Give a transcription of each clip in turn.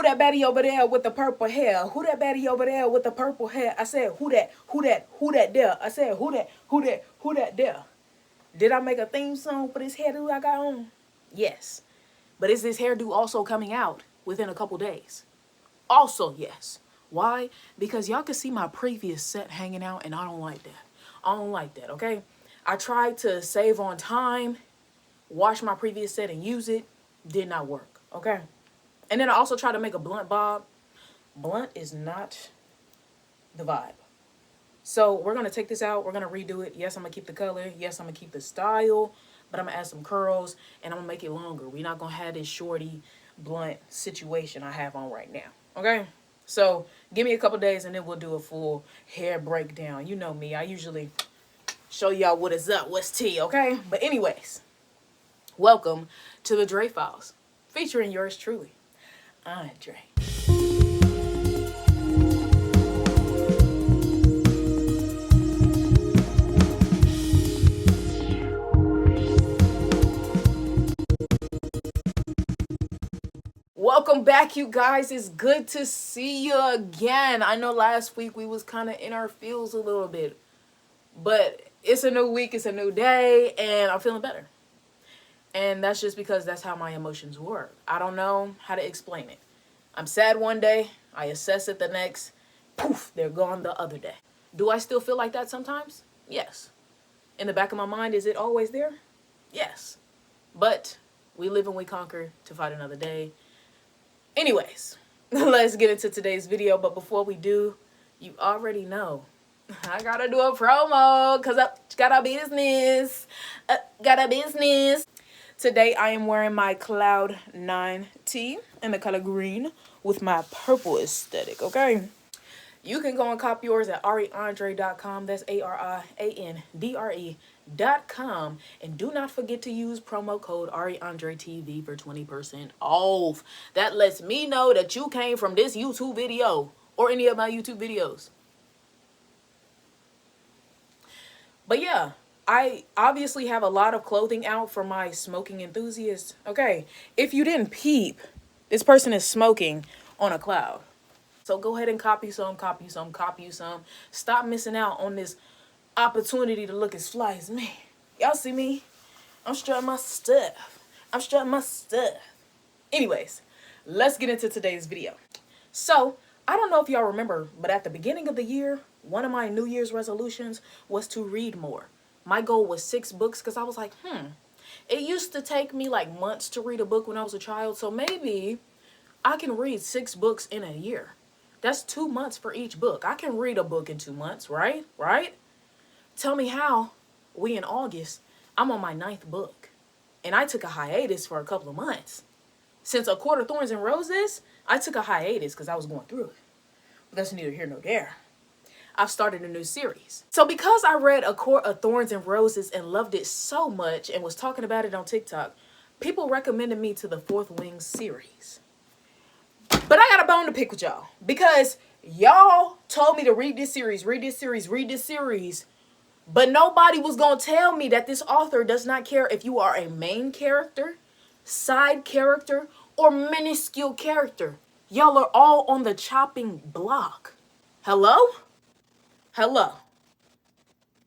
that baddie over there with the purple hair? Who that baddie over there with the purple hair? I said, who that? Who that? Who that there? I said, who that? Who that? Who that there? Did I make a theme song for this hairdo I got on? Yes. But is this hairdo also coming out within a couple days? Also, yes. Why? Because y'all can see my previous set hanging out, and I don't like that. I don't like that, okay? I tried to save on time, wash my previous set and use it. Did not work, okay? And then I also tried to make a blunt bob. Blunt is not the vibe. So we're going to take this out. We're going to redo it. Yes, I'm going to keep the color. Yes, I'm going to keep the style. But I'm going to add some curls, and I'm going to make it longer. We're not going to have this shorty blunt situation I have on right now, okay? So give me a couple days, and then we'll do a full hair breakdown. You know me. I usually show y'all what is up, what's tea, okay? But anyways, welcome to the Dre Files, featuring yours truly, Andre. Welcome back, you guys. It's good to see you again. I know last week we was kind of in our feels a little bit, but it's a new week, it's a new day, and I'm feeling better. And that's just because that's how my emotions work. I don't know how to explain it. I'm sad one day, I assess it the next, poof, they're gone the other day. Do I still feel like that sometimes? Yes. In the back of my mind, is it always there? Yes. But we live and we conquer to fight another day. Anyways, let's get into today's video. But before we do, you already know I gotta do a promo because I got a business. Today I am wearing my Cloud 9 tee in the color green with my purple aesthetic, okay? You can go and cop yours at ariandrellc.com. That's ariandre.com. And do not forget to use promo code ariandretv for 20% off. That lets me know that you came from this YouTube video or any of my YouTube videos. But yeah, I obviously have a lot of clothing out for my smoking enthusiasts. Okay, if you didn't peep, this person is smoking on a cloud. So go ahead and copy some. Stop missing out on this opportunity to look as fly as me. Y'all see me? I'm strutting my stuff. Anyways, let's get into today's video. So, I don't know if y'all remember, but at the beginning of the year, one of my New Year's resolutions was to read more. My goal was 6 books because I was like, it used to take me like months to read a book when I was a child. So maybe I can read 6 books in a year. That's 2 months for each book. I can read a book in 2 months, right? Tell me how. We in August, I'm on my 9th book. And I took a hiatus for a couple of months. Since A Court of Thorns and Roses, I took a hiatus because I was going through it. But that's neither here nor there. I've started a new series. So because I read A Court of Thorns and Roses and loved it so much and was talking about it on TikTok, people recommended me to the Fourth Wing series. But I got a bone to pick with y'all because y'all told me to read this series, but nobody was going to tell me that this author does not care if you are a main character, side character, or minuscule character. Y'all are all on the chopping block. Hello?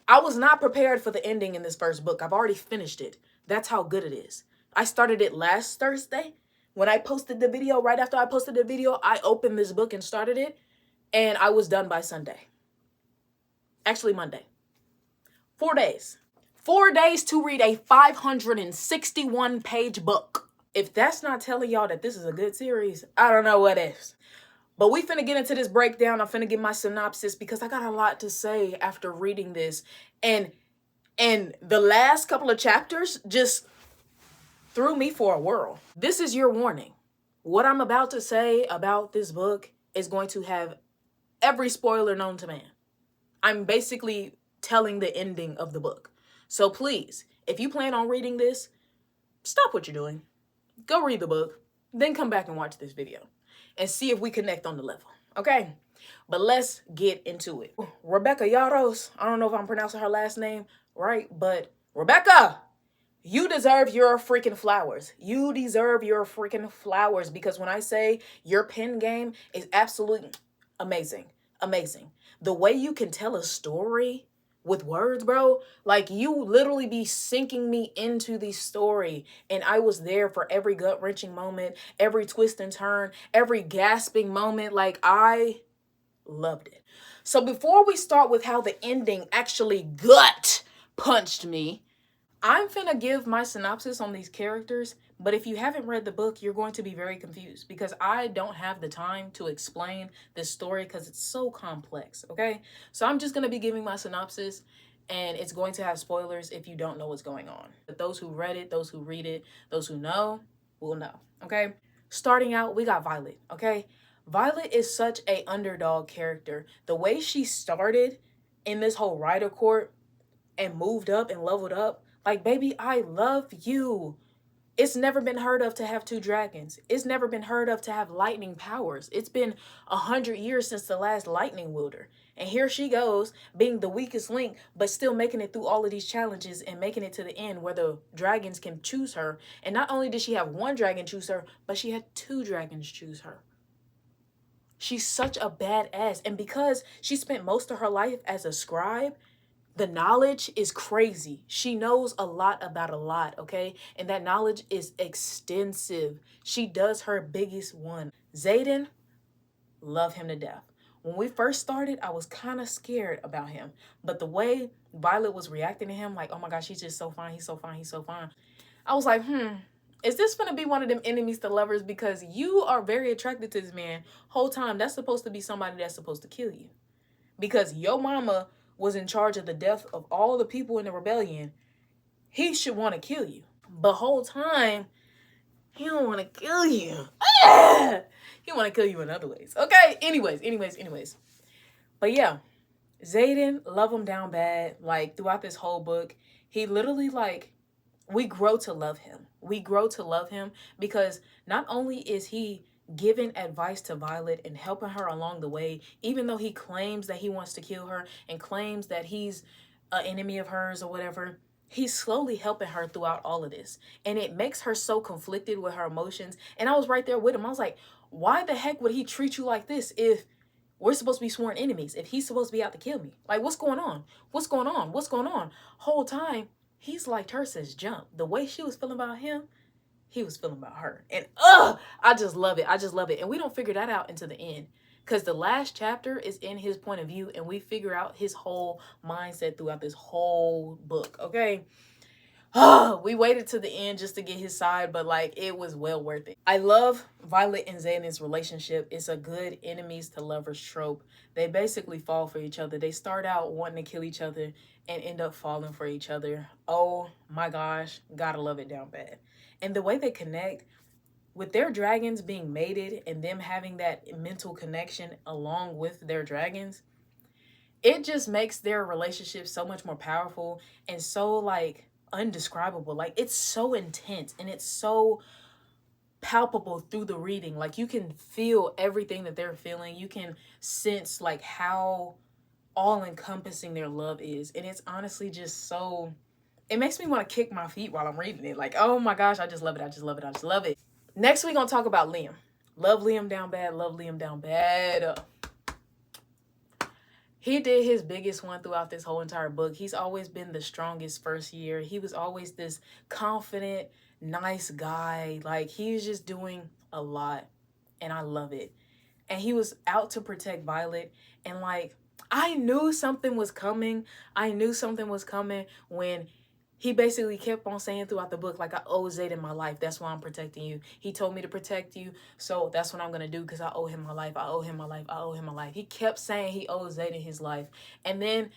I was not prepared for the ending in this first book. I've already finished it. That's how good it is. I started it last Thursday. When I posted the video, right after I posted the video, I opened this book and started it, and I was done by Sunday. Actually, Monday. 4 days. 4 days to read a 561-page book. If that's not telling y'all that this is a good series, I don't know what is. But we finna get into this breakdown. I'm finna get my synopsis because I got a lot to say after reading this. And the last couple of chapters just threw me for a whirl. This is your warning. What I'm about to say about this book is going to have every spoiler known to man. I'm basically telling the ending of the book. So please, if you plan on reading this, stop what you're doing. Go read the book, then come back and watch this video and see if we connect on the level, okay? But let's get into it. Rebecca Yarros, I don't know if I'm pronouncing her last name right, but Rebecca You deserve your freaking flowers. You deserve your freaking flowers, because when I say your pen game is absolutely amazing, amazing. The way you can tell a story with words, bro, like you literally be sinking me into the story. And I was there for every gut wrenching moment, every twist and turn, every gasping moment. Like, I loved it. So before we start with how the ending actually gut punched me, I'm finna give my synopsis on these characters, but if you haven't read the book, you're going to be very confused because I don't have the time to explain this story because it's so complex, okay? So I'm just gonna be giving my synopsis, and it's going to have spoilers if you don't know what's going on. But those who read it, those who read it, those who know will know, okay? Starting out, we got Violet, okay? Violet is such a underdog character. The way she started in this whole Rider Court and moved up and leveled up, like, baby, I love you. It's never been heard of to have two dragons. It's never been heard of to have lightning powers. It's been 100 years since the last lightning wielder. And here she goes, being the weakest link, but still making it through all of these challenges and making it to the end where the dragons can choose her. And not only did she have one dragon choose her, but she had two dragons choose her. She's such a badass. And because she spent most of her life as a scribe, the knowledge is crazy. She knows a lot about a lot, okay? And that knowledge is extensive. She does her biggest one. Xaden, love him to death. When we first started, I was kind of scared about him. But the way Violet was reacting to him, like, oh my gosh, he's just so fine, he's so fine, he's so fine. I was like, is this gonna be one of them enemies to lovers? Because you are very attracted to this man. Whole time, that's supposed to be somebody that's supposed to kill you. Because your mama was in charge of the death of all the people in the rebellion. He should want to kill you. But whole time, he don't want to kill you. He want to kill you in other ways. Okay, anyways. But yeah, Xaden, love him down bad. Like, throughout this whole book, he literally, like, we grow to love him. We grow to love him because not only is he giving advice to Violet and helping her along the way, even though he claims that he wants to kill her and claims that he's an enemy of hers or whatever, he's slowly helping her throughout all of this. And it makes her so conflicted with her emotions. And I was right there with him. I was like, why the heck would he treat you like this if we're supposed to be sworn enemies, if he's supposed to be out to kill me? Like, what's going on? What's going on? What's going on? Whole time, he's liked her since jump. The way she was feeling about him, he was feeling about her. And I just love it. I just love it. And we don't figure that out until the end. Because the last chapter is in his point of view, and we figure out his whole mindset throughout this whole book. Okay. We waited to the end just to get his side, but like, it was well worth it. I love Violet and Xanden's relationship. It's a good enemies to lovers trope. They basically fall for each other. They start out wanting to kill each other and end up falling for each other. Oh my gosh, gotta love it down bad. And the way they connect with their dragons being mated and them having that mental connection along with their dragons, it just makes their relationship so much more powerful and so, like, undescribable. Like, it's so intense and it's so palpable through the reading. Like, you can feel everything that they're feeling. You can sense, like, how all-encompassing their love is. And it's honestly just so, it makes me want to kick my feet while I'm reading it. Like, oh my gosh, I just love it. I just love it. I just love it. Next, we're going to talk about Liam. Love Liam down bad. Love Liam down bad. He did his biggest one throughout this whole entire book. He's always been the strongest first year. He was always this confident, nice guy. Like, he was just doing a lot, and I love it. And he was out to protect Violet, and like, I knew something was coming. I knew something was coming when he basically kept on saying throughout the book, like, I owe Xaden my life. That's why I'm protecting you. He told me to protect you, so that's what I'm going to do because I owe him my life. I owe him my life. I owe him my life. He kept saying he owes Xaden his life. And then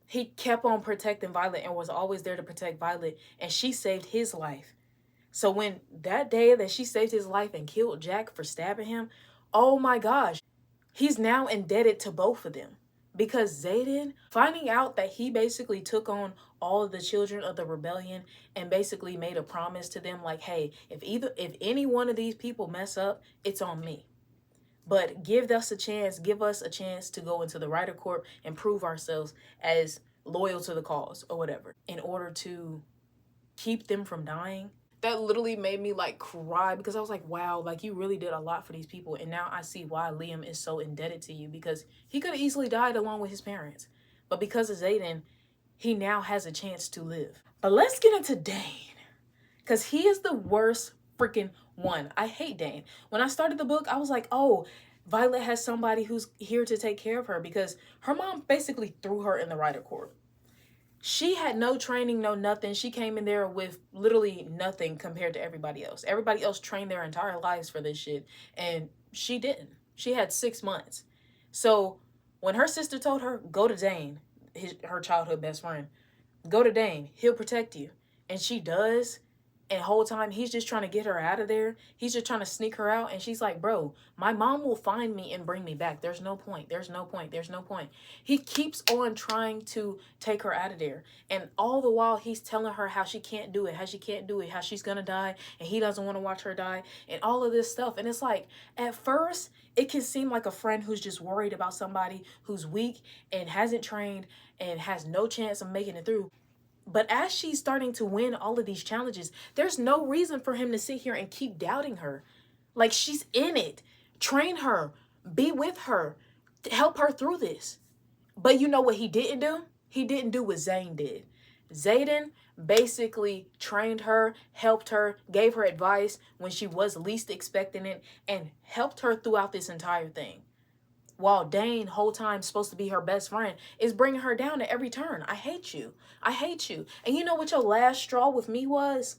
he kept on protecting Violet and was always there to protect Violet. And she saved his life. So when that day that she saved his life and killed Jack for stabbing him, oh my gosh, he's now indebted to both of them. Because Xaden, finding out that he basically took on all of the children of the rebellion and basically made a promise to them, like, hey, if any one of these people mess up, it's on me. But give us a chance to go into the Rider Corps and prove ourselves as loyal to the cause or whatever, in order to keep them from dying. That literally made me like cry, because I was like, wow, like you really did a lot for these people. And now I see why Liam is so indebted to you, because he could have easily died along with his parents. But because of Xaden, he now has a chance to live. But let's get into Dane, because he is the worst freaking one. I hate Dane. When I started the book, I was like, oh, Violet has somebody who's here to take care of her, because her mom basically threw her in the Rider Corps. She had no training, no nothing. She came in there with literally nothing compared to everybody else. Everybody else trained their entire lives for this shit, and she didn't. She had 6 months. So when her sister told her, go to Dane, her childhood best friend, go to Dane, he'll protect you. And she does. And the whole time he's just trying to get her out of there. He's just trying to sneak her out. And she's like, bro, my mom will find me and bring me back. There's no point. There's no point. There's no point. He keeps on trying to take her out of there. And all the while he's telling her how she can't do it, how she can't do it, how she's going to die. And he doesn't want to watch her die and all of this stuff. And it's like, at first, it can seem like a friend who's just worried about somebody who's weak and hasn't trained and has no chance of making it through. But as she's starting to win all of these challenges, there's no reason for him to sit here and keep doubting her. Like, she's in it. Train her. Be with her. Help her through this. But you know what he didn't do? He didn't do what Zane did. Xaden basically trained her, helped her, gave her advice when she was least expecting it, and helped her throughout this entire thing. While Dane, whole time supposed to be her best friend, is bringing her down at every turn. I hate you. I hate you. And you know what your last straw with me was?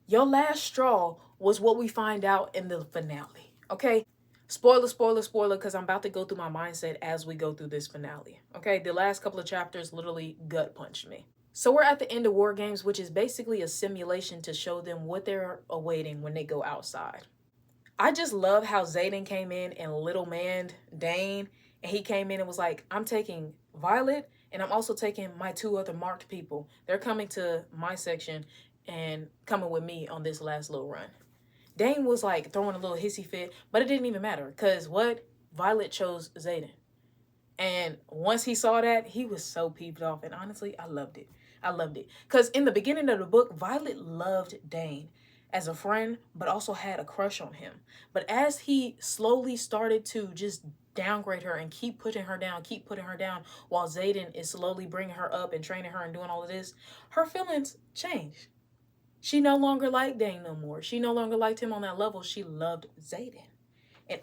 Your last straw was what we find out in the finale. Okay? Spoiler, spoiler, spoiler, because I'm about to go through my mindset as we go through this finale. Okay? The last couple of chapters literally gut punched me. So we're at the end of War Games, which is basically a simulation to show them what they're awaiting when they go outside. I just love how Xaden came in and little man Dane, and he came in and was like, I'm taking Violet, and I'm also taking my 2 other marked people. They're coming to my section and coming with me on this last little run. Dane was like throwing a little hissy fit, but it didn't even matter, because what? Violet chose Xaden. And once he saw that, he was so peeved off, and honestly, I loved it. I loved it. Because in the beginning of the book, Violet loved Dane as a friend, but also had a crush on him. But as he slowly started to just downgrade her and keep putting her down, while Xaden is slowly bringing her up and training her and doing all of this, her feelings changed. She no longer liked Dane no more. She no longer liked him on that level. She loved Xaden. And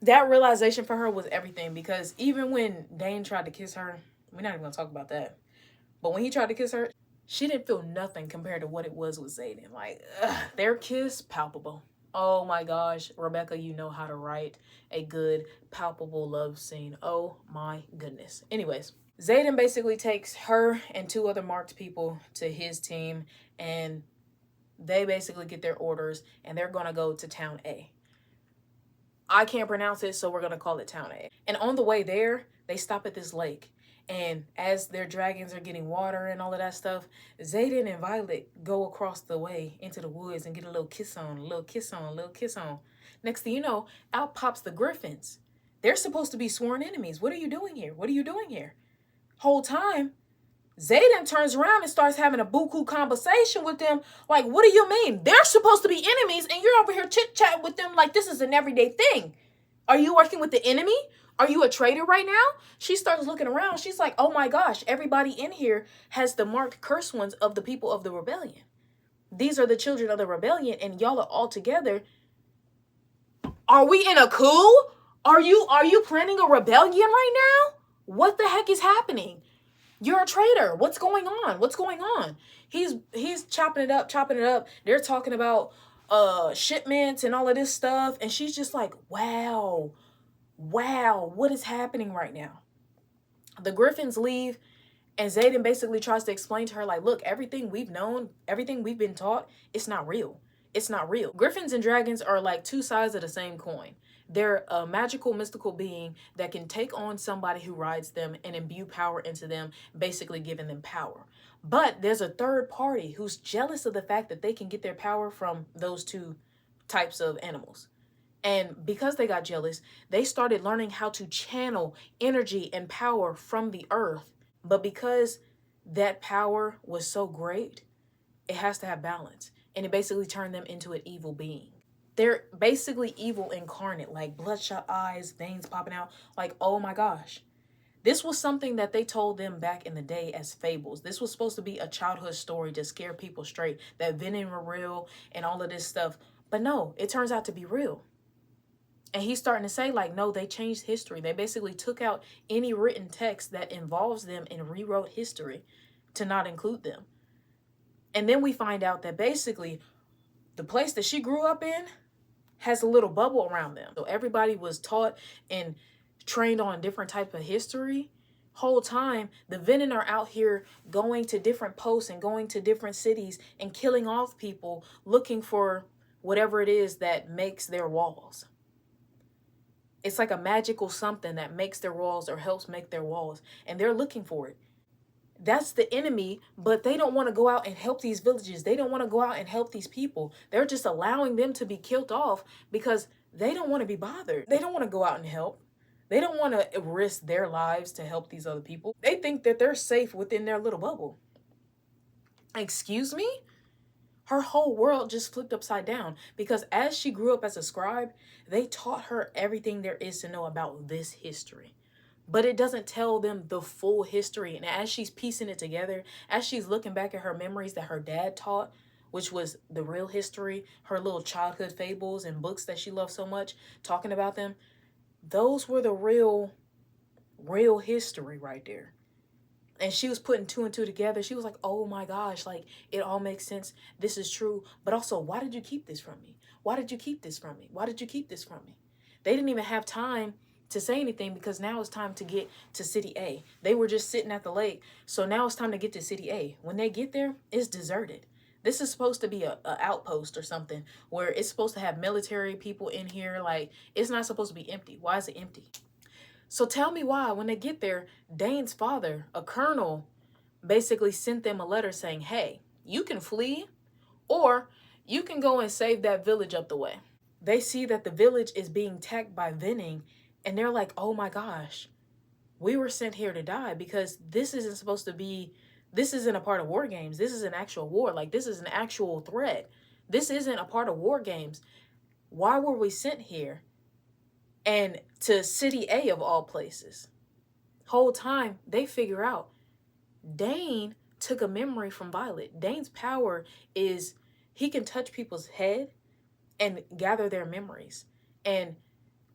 that realization for her was everything, because even when Dane tried to kiss her, we're not even going to talk about that, but when he tried to kiss her, she didn't feel nothing compared to what it was with Xaden. Like, their kiss, palpable. Oh my gosh, Rebecca, you know how to write a good, palpable love scene. Oh my goodness. Anyways, Xaden basically takes her and 2 other marked people to his team, and they basically get their orders, and they're going to go to Town A. I can't pronounce it, so we're going to call it Town A. And on the way there, they stop at this lake. And as their dragons are getting water and all of that stuff, Xaden and Violet go across the way into the woods and get a little kiss on, a little kiss on, a little kiss on. Next thing you know, out pops the Griffins. They're supposed to be sworn enemies. What are you doing here? What are you doing here? Whole time, Xaden turns around and starts having a buku conversation with them. Like, what do you mean? They're supposed to be enemies, and you're over here chit-chatting with them like this is an everyday thing. Are you working with the enemy? Are you a traitor right now? She starts looking around. She's like, oh my gosh, everybody in here has the marked curse ones of the people of the rebellion. These are the children of the rebellion, and y'all are all together. Are we in a coup? Are you planning a rebellion right now? What the heck is happening? You're a traitor. What's going on? What's going on? He's chopping it up. They're talking about shipments and all of this stuff, and she's just like, wow, what is happening right now? The Griffins leave, and Xaden basically tries to explain to her, like, look, everything we've known, everything we've been taught, it's not real. It's not real. Griffins and dragons are like 2 sides of the same coin. They're a magical, mystical being that can take on somebody who rides them and imbue power into them, basically giving them power. But there's a third party who's jealous of the fact that they can get their power from those 2 types of animals. And because they got jealous, they started learning how to channel energy and power from the earth. But because that power was so great, It has to have balance. And it basically turned them into an evil being. They're basically evil incarnate, like bloodshot eyes, veins popping out. Like, oh my gosh. This was something that they told them back in the day as fables. This was supposed to be a childhood story to scare people straight, that venom were real and all of this stuff. But no, it turns out to be real. And he's starting to say, like, no, they changed history. They basically took out any written text that involves them and rewrote history to not include them. And then we find out that basically the place that she grew up in has a little bubble around them. So everybody was taught and trained on a different type of history. Whole time, the Venom are out here going to different posts and going to different cities and killing off people looking for whatever it is that makes their walls. It's like a magical something that makes their walls or helps make their walls. And they're looking for it. That's the enemy, but they don't want to go out and help these villages. They don't want to go out and help these people. They're just allowing them to be killed off because they don't want to be bothered. They don't want to go out and help. They don't want to risk their lives to help these other people. They think that they're safe within their little bubble. Excuse me? Her whole world just flipped upside down because as she grew up as a scribe, they taught her everything there is to know about this history. But it doesn't tell them the full history. And as she's piecing it together, as she's looking back at her memories that her dad taught, which was the real history, her little childhood fables and books that she loved so much, talking about them, those were the real history right there. And she was putting two and two together. She was like, oh my gosh, like it all makes sense. This is true. But also, why did you keep this from me? Why did you keep this from me? Why did you keep this from me? They didn't even have time to say anything because now it's time to get to City A. They were just sitting at the lake. So now it's time to get to City A. When they get there, it's deserted. This is supposed to be a outpost or something where it's supposed to have military people in here. Like, it's not supposed to be empty. Why is it empty? So tell me why, when they get there, Dane's father, a colonel, basically sent them a letter saying, hey, you can flee or you can go and save that village up the way. They see that the village is being attacked by venom and they're like, oh my gosh, we were sent here to die because this isn't supposed to be, this isn't a part of war games. This is an actual war. Like, this is an actual threat. This isn't a part of war games. Why were we sent here? And to City A of all places. Whole time they figure out Dane took a memory from Violet. Dane's power is he can touch people's head and gather their memories. And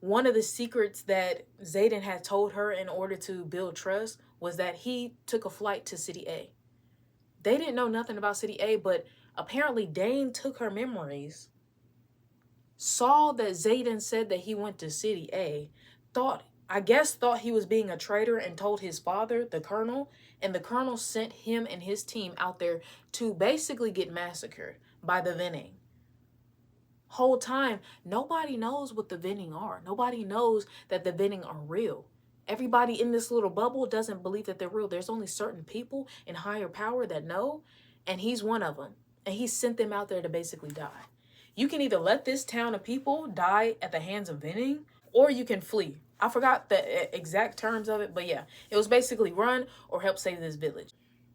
one of the secrets that Xaden had told her in order to build trust was that he took a flight to City A. They didn't know nothing about City A, but apparently Dane took her memories, saw that Xaden said that he went to City A, thought he was being a traitor and told his father, the colonel, and the colonel sent him and his team out there to basically get massacred by the venom. Whole time, nobody knows what the venom are. Nobody knows that the venom are real. Everybody in this little bubble doesn't believe that they're real. There's only certain people in higher power that know, and he's one of them. And he sent them out there to basically die. You can either let this town of people die at the hands of venom, or you can flee. I forgot the exact terms of it, but yeah, it was basically run or help save this village.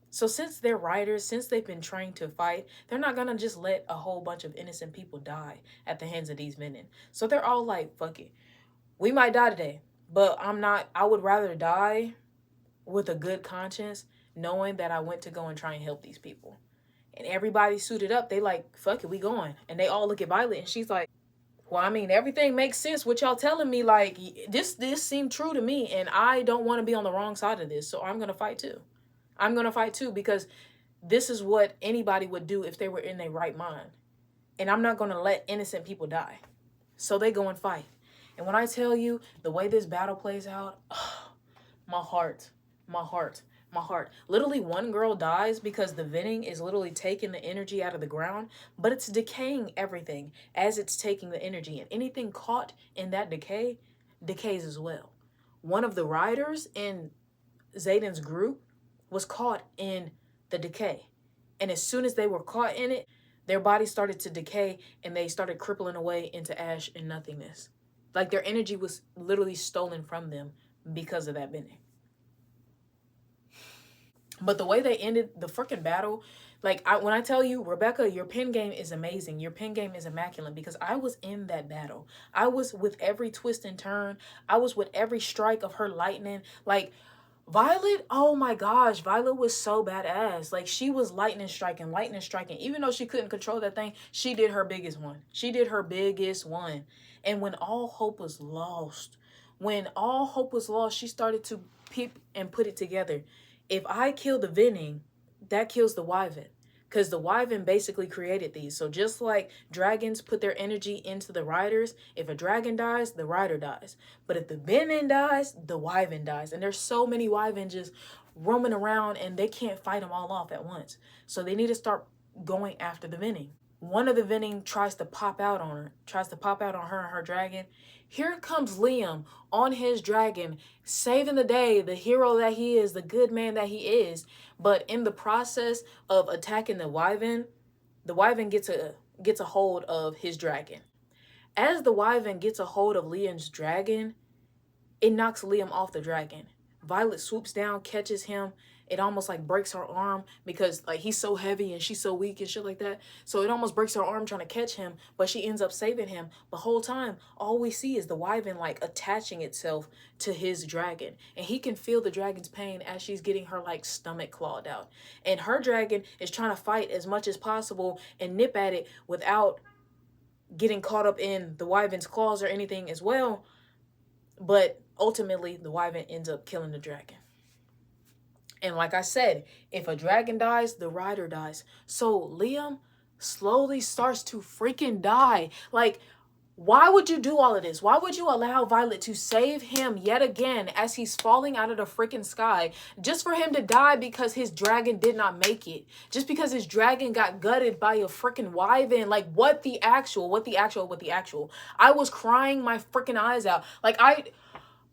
So since they're writers, since they've been trained to fight, they're not gonna just let a whole bunch of innocent people die at the hands of these venom. So they're all like, fuck it. We might die today, but I would rather die with a good conscience, knowing that I went to go and try and help these people. And everybody suited up. They like, fuck it, we going. And they all look at Violet and she's like, well, I mean, everything makes sense. What y'all telling me, like, this seemed true to me. And I don't want to be on the wrong side of this. So I'm going to fight too. I'm going to fight too because this is what anybody would do if they were in their right mind. And I'm not going to let innocent people die. So they go and fight. And when I tell you the way this battle plays out, oh, my heart. Literally one girl dies because the venom is literally taking the energy out of the ground, but it's decaying everything as it's taking the energy. And anything caught in that decay decays as well. One of the riders in Xaden's group was caught in the decay. And as soon as they were caught in it, their bodies started to decay and they started crippling away into ash and nothingness. Like their energy was literally stolen from them because of that venom. But the way they ended the freaking battle, Like, when I tell you, Rebecca, your pen game is amazing. Your pen game is immaculate because I was in that battle. I was with every twist and turn. I was with every strike of her lightning. Like, Violet, oh my gosh, Violet was so badass. Like, she was lightning striking, lightning striking. Even though she couldn't control that thing, she did her biggest one. She did her biggest one. And when all hope was lost, she started to peep and put it together. If I kill the Venning, that kills the Wyvern. Because the Wyvern basically created these. So just like dragons put their energy into the riders, if a dragon dies, the rider dies. But if the Venom dies, the Wyvern dies. And there's so many Wyvern just roaming around and they can't fight them all off at once. So they need to start going after the Venom. One of the Venom tries to pop out on her and her dragon. Here comes Liam on his dragon, saving the day, the hero that he is, the good man that he is. But in the process of attacking the Wyvern gets a hold of his dragon. As the Wyvern gets a hold of Liam's dragon, it knocks Liam off the dragon. Violet swoops down, catches him. It almost like breaks her arm because like he's so heavy and she's so weak and shit like that. So it almost breaks her arm trying to catch him, but she ends up saving him. The whole time, all we see is the Wyvern like attaching itself to his dragon. And he can feel the dragon's pain as she's getting her like stomach clawed out. And her dragon is trying to fight as much as possible and nip at it without getting caught up in the Wyvern's claws or anything as well. But ultimately, the Wyvern ends up killing the dragon. And like I said, if a dragon dies, the rider dies. So Liam slowly starts to freaking die. Like, why would you do all of this? Why would you allow Violet to save him yet again as he's falling out of the freaking sky just for him to die because his dragon did not make it? Just because his dragon got gutted by a freaking Wyvern. Like, what the actual? I was crying my freaking eyes out.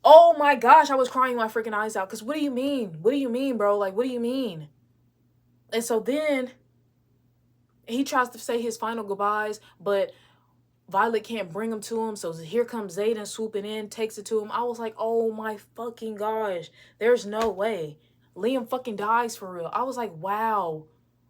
Oh my gosh, I was crying my freaking eyes out. Because what do you mean? What do you mean, bro? Like, what do you mean? And so then he tries to say his final goodbyes, but Violet can't bring him to him. So here comes Xaden swooping in, takes it to him. I was like, oh my fucking gosh. There's no way. Liam fucking dies for real. I was like, wow.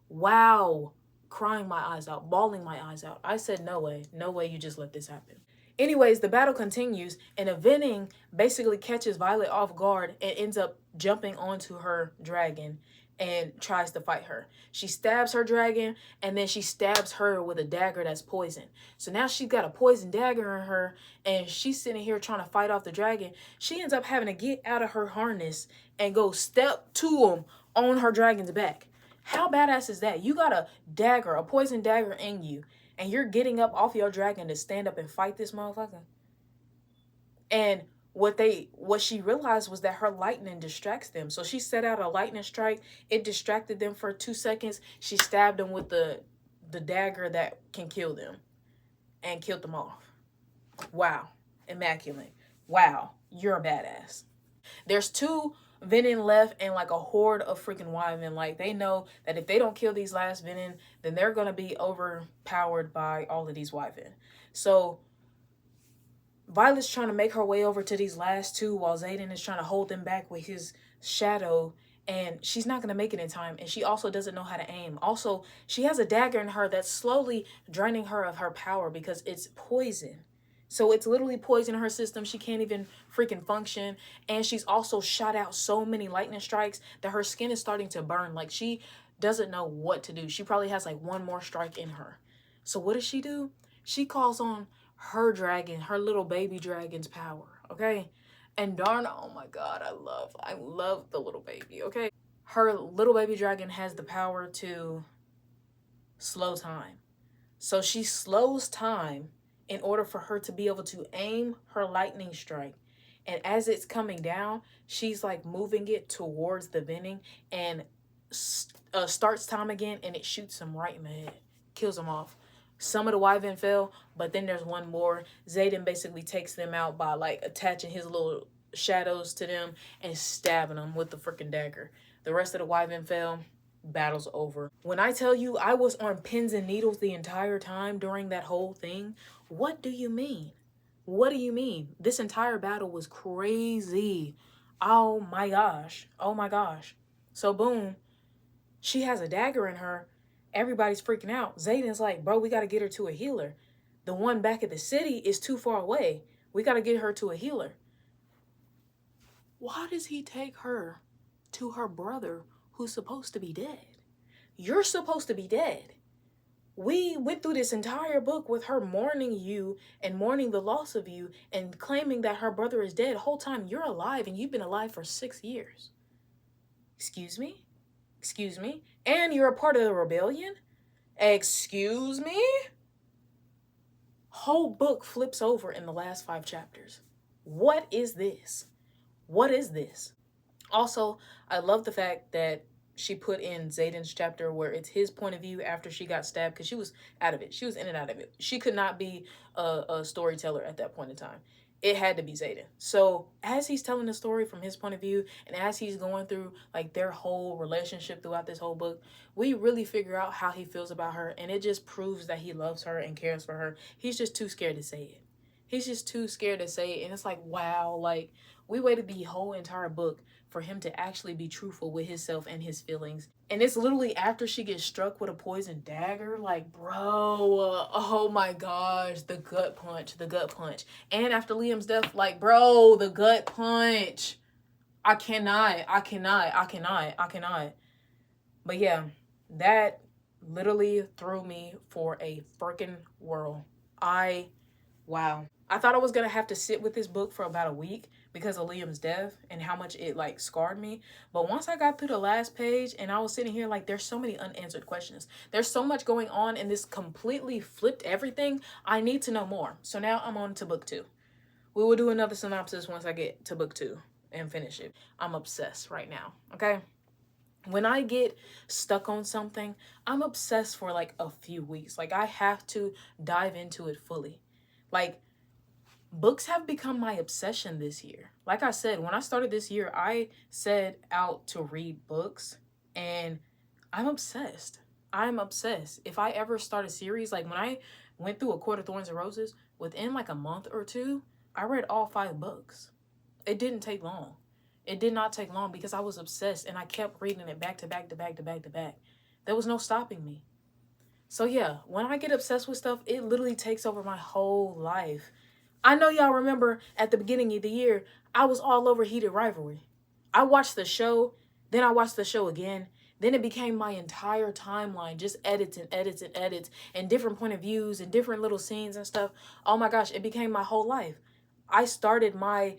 Wow. Crying my eyes out, bawling my eyes out. I said, no way. No way you just let this happen. Anyways, the battle continues, and a Venning basically catches Violet off guard and ends up jumping onto her dragon and tries to fight her. She stabs her dragon, and then she stabs her with a dagger that's poison. So now she's got a poison dagger in her, and she's sitting here trying to fight off the dragon. She ends up having to get out of her harness and go step to him on her dragon's back. How badass is that? You got a dagger, a poison dagger in you, and you're getting up off your dragon to stand up and fight this motherfucker. And what she realized was that her lightning distracts them. So she set out a lightning strike. It distracted them for 2 seconds. She stabbed them with the dagger that can kill them and killed them off. Wow. Immaculate. Wow. You're a badass. There's 2 Venom left and like a horde of freaking Wyvern. Like, they know that if they don't kill these last Venom, then they're going to be overpowered by all of these Wyvern. So Violet's trying to make her way over to these last 2 while Xaden is trying to hold them back with his shadow. And she's not going to make it in time. And she also doesn't know how to aim. Also, she has a dagger in her that's slowly draining her of her power because it's poison. So it's literally poisoning her system. She can't even freaking function. And she's also shot out so many lightning strikes that her skin is starting to burn. Like, she doesn't know what to do. She probably has like 1 more strike in her. So what does she do? She calls on her dragon, her little baby dragon's power. Okay. And darn, oh my God, I love the little baby. Okay. Her little baby dragon has the power to slow time. So she slows time in order for her to be able to aim her lightning strike. And as it's coming down, she's like moving it towards the Venom and starts time again, and it shoots him right in the head. Kills him off. Some of the Wyvern fell, but then there's 1 more. Xaden basically takes them out by like attaching his little shadows to them and stabbing them with the freaking dagger. The rest of the Wyvern fell. Battle's over. When I tell you I was on pins and needles the entire time during that whole thing, what do you mean? What do you mean? This entire battle was crazy. Oh my gosh. Oh my gosh. So boom, she has a dagger in her Everybody's freaking out. Zayden's like, bro, we got to get her to a healer. The one back at the city is too far away. We got to get her to a healer. Why does he take her to her brother who's supposed to be dead? You're supposed to be dead. We went through this entire book with her mourning you and mourning the loss of you and claiming that her brother is dead. The whole time you're alive and you've been alive for 6 years. Excuse me? Excuse me? And you're a part of the rebellion? Excuse me? Whole book flips over in the last 5 chapters. What is this? What is this? Also, I love the fact that she put in Zayden's chapter where it's his point of view after she got stabbed, because she was out of it. She was in and out of it. She could not be a storyteller at that point in time. It had to be Zayden. So as he's telling the story from his point of view, and as he's going through like their whole relationship throughout this whole book, we really figure out how he feels about her, and it just proves that he loves her and cares for her. He's just too scared to say it. He's just too scared to say it, and it's like, wow, like we waited the whole entire book for him to actually be truthful with himself and his feelings. And it's literally after she gets struck with a poison dagger. Like, bro, oh my gosh, the gut punch, the gut punch. And after Liam's death, like, bro, the gut punch. I cannot. But yeah, that literally threw me for a freaking whirl. Wow. I thought I was going to have to sit with this book for about a week because of Liam's death and how much it like scarred me. But once I got through the last page and I was sitting here like, there's so many unanswered questions. There's so much going on and this completely flipped everything. I need to know more. So now I'm on to book 2. We will do another synopsis once I get to book 2 and finish it. I'm obsessed right now. Okay. When I get stuck on something, I'm obsessed for like a few weeks. Like I have to dive into it fully. Like, books have become my obsession this year. Like I said, when I started this year, I set out to read books and I'm obsessed. I'm obsessed. If I ever start a series, like when I went through A Court of Thorns and Roses, within like a month or 2, I read all 5 books. It didn't take long. It did not take long because I was obsessed and I kept reading it back to back to back to back to back. There was no stopping me. So yeah, when I get obsessed with stuff, it literally takes over my whole life. I know y'all remember at the beginning of the year, I was all over Heated Rivalry. I watched the show, then I watched the show again. Then it became my entire timeline, just edits and edits and edits and different point of views and different little scenes and stuff. Oh my gosh, it became my whole life. I started my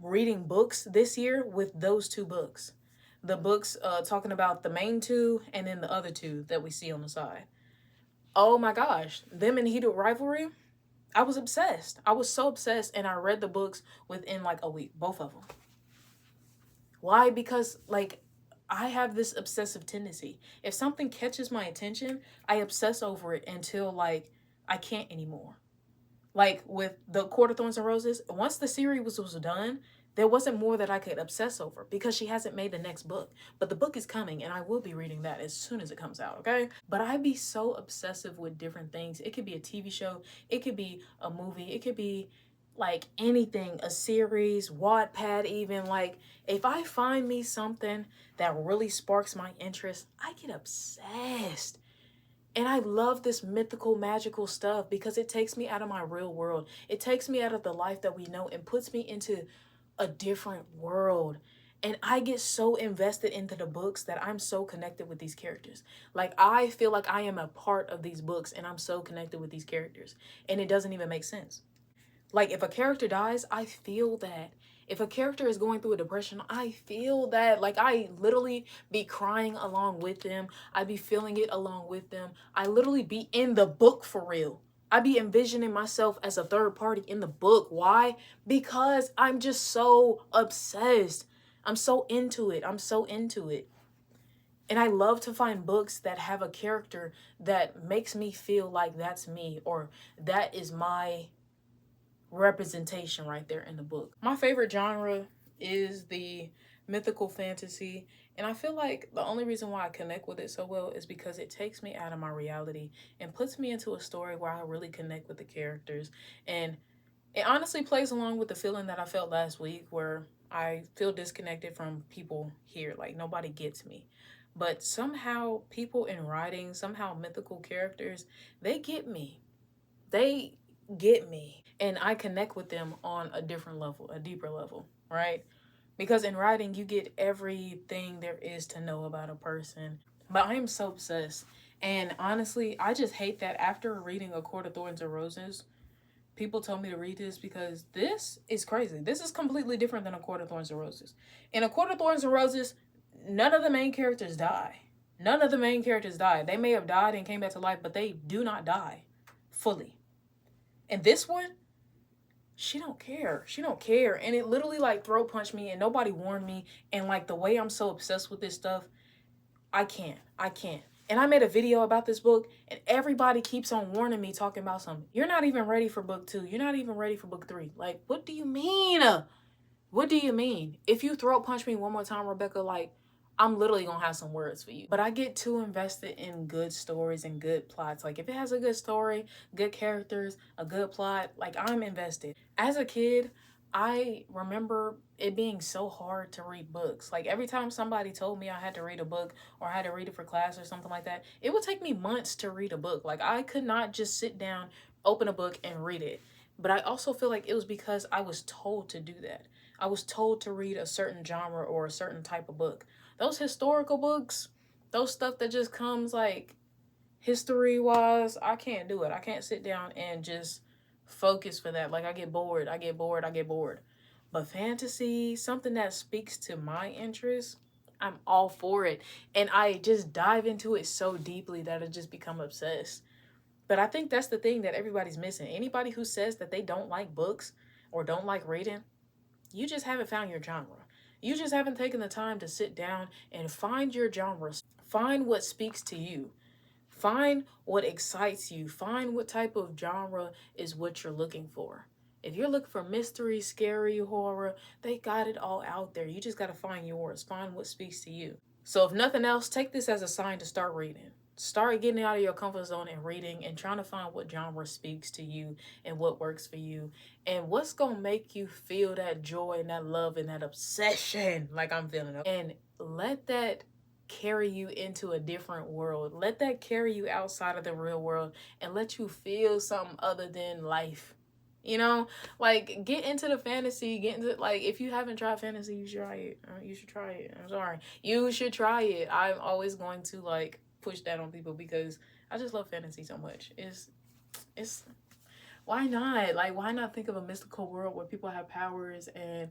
reading books this year with those 2 books. The books talking about the main 2 and then the other 2 that we see on the side. Oh my gosh, them in Heated Rivalry, I was obsessed. I was so obsessed, and I read the books within like a week, both of them. Why? Because like I have this obsessive tendency. If something catches my attention, I obsess over it until like I can't anymore. Like with The Court of Thorns and Roses, once the series was done, there wasn't more that I could obsess over because she hasn't made the next book. But the book is coming and I will be reading that as soon as it comes out, okay? But I'd be so obsessive with different things. It could be a TV show. It could be a movie. It could be like anything, a series, Wattpad even. Like if I find me something that really sparks my interest, I get obsessed. And I love this mythical, magical stuff because it takes me out of my real world. It takes me out of the life that we know and puts me into a different world. And I get so invested into the books that I'm so connected with these characters. Like I feel like I am a part of these books and I'm so connected with these characters. And it doesn't even make sense. Like if a character dies, I feel that. If a character is going through a depression, I feel that. Like I literally be crying along with them. I be feeling it along with them. I literally be in the book for real. I be envisioning myself as a third party in the book. Why? Because I'm just so obsessed. I'm so into it. I'm so into it. And I love to find books that have a character that makes me feel like that's me or that is my representation right there in the book. My favorite genre is the mythical fantasy, and I feel like the only reason why I connect with it so well is because it takes me out of my reality and puts me into a story where I really connect with the characters. And it honestly plays along with the feeling that I felt last week where I feel disconnected from people here, like nobody gets me. But somehow people in writing, somehow mythical characters, they get me. They get me. And I connect with them on a different level, a deeper level, right? Because in writing, you get everything there is to know about a person. But I am so obsessed. And honestly, I just hate that after reading A Court of Thorns and Roses, people told me to read this because this is crazy. This is completely different than A Court of Thorns and Roses. In A Court of Thorns and Roses, none of the main characters die. None of the main characters die. They may have died and came back to life, but they do not die fully. And this one, she don't care. She don't care. And it literally like throat punched me and nobody warned me. And like the way I'm so obsessed with this stuff, I can't. And I made a video about this book and everybody keeps on warning me, talking about something. You're not even ready for book 2. You're not even ready for book 3. Like, what do you mean? What do you mean? If you throat punch me one more time, Rebecca, like, I'm literally gonna have some words for you. But I get too invested in good stories and good plots. Like, if it has a good story, good characters, a good plot, like, I'm invested. As a kid, I remember it being so hard to read books. Like, every time somebody told me I had to read a book or I had to read it for class or something like that, it would take me months to read a book. Like, I could not just sit down, open a book, and read it. But I also feel like it was because I was told to do that. I was told to read a certain genre or a certain type of book. Those historical books, those stuff that just comes like history wise, I can't do it. I can't sit down and just focus for that. Like, I get bored. But fantasy, something that speaks to my interests, I'm all for it. And I just dive into it so deeply that I just become obsessed. But I think that's the thing that everybody's missing. Anybody who says that they don't like books or don't like reading, you just haven't found your genre. You just haven't taken the time to sit down and find your genre. Find what speaks to you. Find what excites you. Find what type of genre is what you're looking for. If you're looking for mystery, scary, horror, they got it all out there. You just got to find yours. Find what speaks to you. So if nothing else, take this as a sign to start reading. Start getting out of your comfort zone and reading and trying to find what genre speaks to you and what works for you and what's going to make you feel that joy and that love and that obsession like I'm feeling. And let that carry you into a different world. Let that carry you outside of the real world and let you feel something other than life. You know, like, get into the fantasy, get into, like, if you haven't tried fantasy, you should try it. You should try it. I'm sorry. You should try it. I'm always going to, like, push that on people because I just love fantasy so much. It's, why not? Like, why not think of a mystical world where people have powers and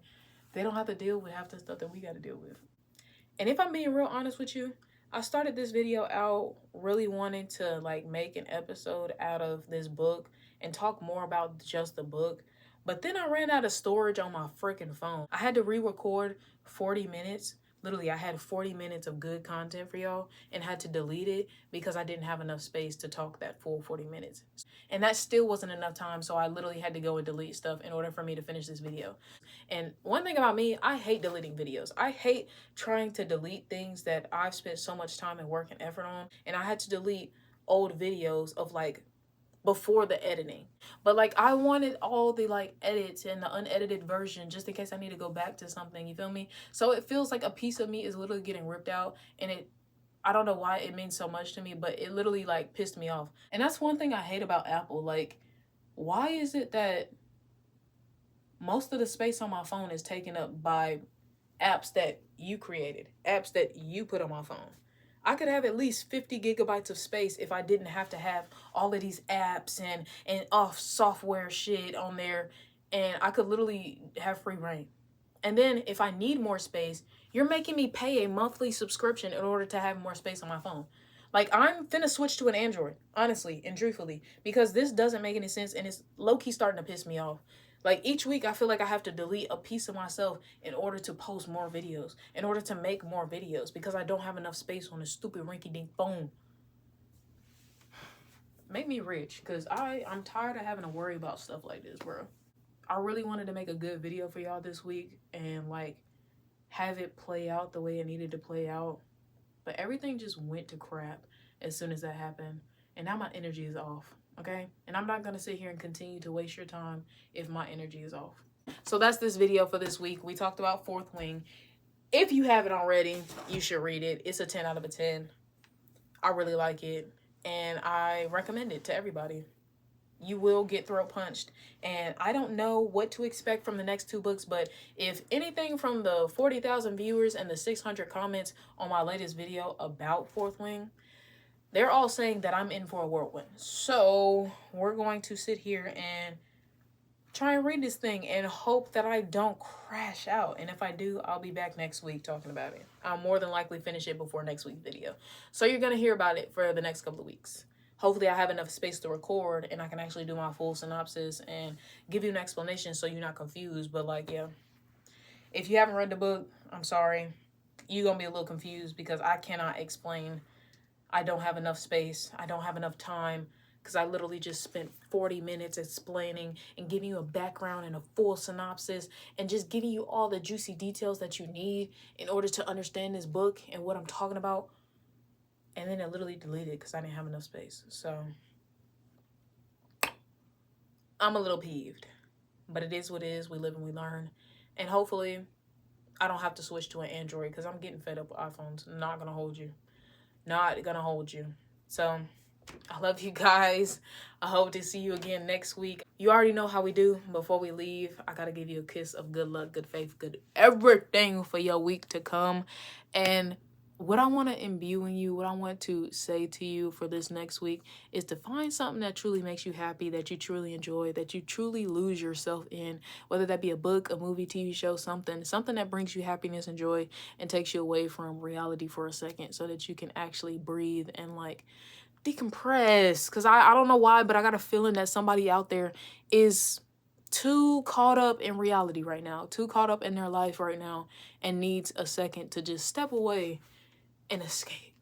they don't have to deal with half the stuff that we got to deal with? And if I'm being real honest with you, I started this video out really wanting to, like, make an episode out of this book and talk more about just the book. But then I ran out of storage on my freaking phone. I had to re-record 40 minutes. Literally, I had 40 minutes of good content for y'all and had to delete it because I didn't have enough space to talk that full 40 minutes. And that still wasn't enough time, so I literally had to go and delete stuff in order for me to finish this video. And one thing about me, I hate deleting videos. I hate trying to delete things that I've spent so much time and work and effort on. And I had to delete old videos of, like, before the editing. But, like, I wanted all the, like, edits and the unedited version just in case I need to go back to something, you feel me? So it feels like a piece of me is literally getting ripped out, and I don't know why it means so much to me, but it literally, like, pissed me off. And that's one thing I hate about Apple. Like, why is it that most of the space on my phone is taken up by apps that you created, apps that you put on my phone? I could have at least 50 gigabytes of space if I didn't have to have all of these apps and off software shit on there, and I could literally have free reign. And then if I need more space, you're making me pay a monthly subscription in order to have more space on my phone. Like, I'm finna switch to an Android, honestly and truthfully, because this doesn't make any sense and it's low-key starting to piss me off. Like, each week I feel like I have to delete a piece of myself in order to post more videos, in order to make more videos, because I don't have enough space on this stupid rinky-dink phone. Make me rich, because I'm tired of having to worry about stuff like this, bro. I really wanted to make a good video for y'all this week and, like, have it play out the way it needed to play out. But everything just went to crap as soon as that happened. And now my energy is off. Okay? And I'm not going to sit here and continue to waste your time if my energy is off. So that's this video for this week. We talked about Fourth Wing. If you haven't already, you should read it. It's a 10 out of a 10. I really like it, and I recommend it to everybody. You will get throat punched, and I don't know what to expect from the next two books, but if anything from the 40,000 viewers and the 600 comments on my latest video about Fourth Wing, they're all saying that I'm in for a whirlwind. So we're going to sit here and try and read this thing and hope that I don't crash out. And if I do, I'll be back next week talking about it. I'll more than likely finish it before next week's video. So you're going to hear about it for the next couple of weeks. Hopefully I have enough space to record and I can actually do my full synopsis and give you an explanation so you're not confused. But like, yeah, if you haven't read the book, I'm sorry. You're going to be a little confused because I cannot explain. I don't have enough space. I don't have enough time. Because I literally just spent 40 minutes explaining and giving you a background and a full synopsis and just giving you all the juicy details that you need in order to understand this book and what I'm talking about. And then it literally deleted because I didn't have enough space. So I'm a little peeved. But it is what it is. We live and we learn. And hopefully I don't have to switch to an Android because I'm getting fed up with iPhones. Not going to hold you. Not going to hold you. So I love you guys. I hope to see you again next week. You already know how we do. Before we leave, I gotta give you a kiss of good luck, good faith, good everything for your week to come. And what I want to imbue in you, what I want to say to you for this next week is to find something that truly makes you happy, that you truly enjoy, that you truly lose yourself in, whether that be a book, a movie, TV show, something that brings you happiness and joy and takes you away from reality for a second so that you can actually breathe and like decompress. Because I don't know why, but I got a feeling that somebody out there is too caught up in reality right now, too caught up in their life right now, and needs a second to just step away and escape.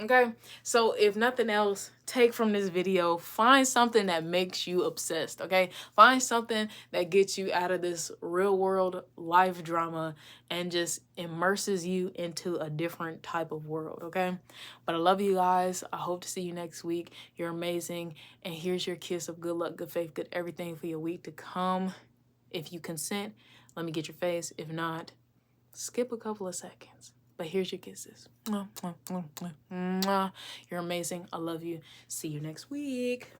Okay, so if nothing else, take from this video, find something that makes you obsessed. Okay, find something that gets you out of this real world life drama and just immerses you into a different type of world. Okay, but I love you guys. I hope to see you next week. You're amazing, and here's your kiss of good luck, good faith, good everything for your week to come. If you consent, let me get your face. If not, skip a couple of seconds. But here's your kisses. You're amazing. I love you. See you next week.